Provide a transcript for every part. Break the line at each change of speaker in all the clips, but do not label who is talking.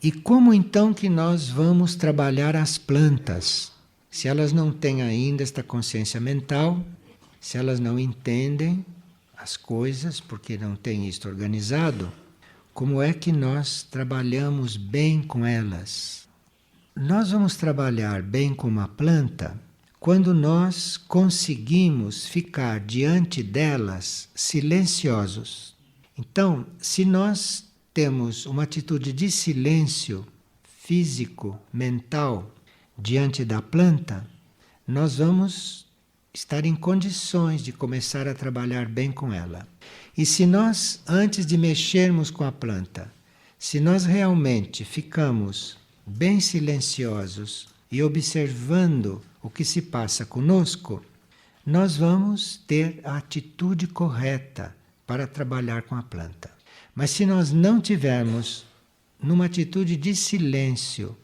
E como então que nós vamos trabalhar as plantas? Se elas não têm ainda esta consciência mental, se elas não entendem as coisas, porque não têm isto organizado, como é que nós trabalhamos bem com elas? Nós vamos trabalhar bem com uma planta quando nós conseguimos ficar diante delas silenciosos. Então, se nós temos uma atitude de silêncio físico, mental, diante da planta, nós vamos estar em condições de começar a trabalhar bem com ela. E se nós, antes de mexermos com a planta, se nós realmente ficamos bem silenciosos e observando o que se passa conosco, nós vamos ter a atitude correta para trabalhar com a planta. Mas se nós não tivermos numa atitude de silêncio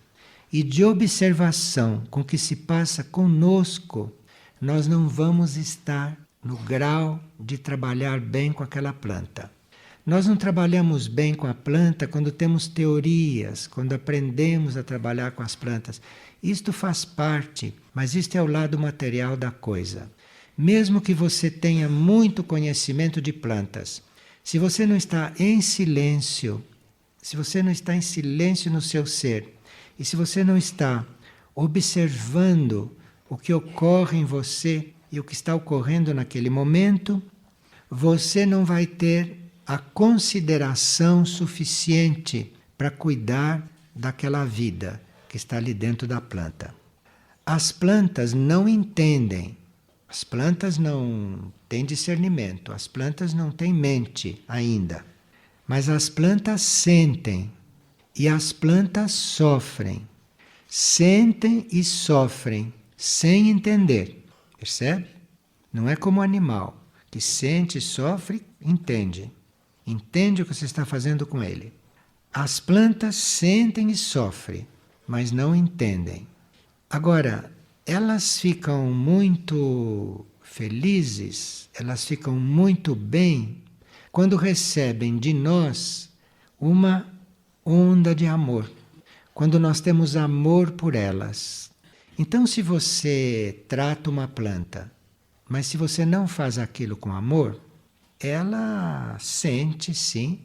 e de observação com o que se passa conosco, nós não vamos estar no grau de trabalhar bem com aquela planta. Nós não trabalhamos bem com a planta quando temos teorias, quando aprendemos a trabalhar com as plantas. Isto faz parte, mas isto é o lado material da coisa. Mesmo que você tenha muito conhecimento de plantas, se você não está em silêncio, se você não está em silêncio no seu ser, e se você não está observando o que ocorre em você e o que está ocorrendo naquele momento, você não vai ter a consideração suficiente para cuidar daquela vida que está ali dentro da planta. As plantas não entendem, as plantas não têm discernimento, as plantas não têm mente ainda, mas as plantas sentem e as plantas sofrem. Sentem e sofrem sem entender, percebe? Não é como o animal que sente, sofre, entende. Entende o que você está fazendo com ele. As plantas sentem e sofrem, mas não entendem. Agora, elas ficam muito felizes, elas ficam muito bem quando recebem de nós uma onda de amor. Quando nós temos amor por elas. Então, se você trata uma planta, mas se você não faz aquilo com amor, ela sente, sim,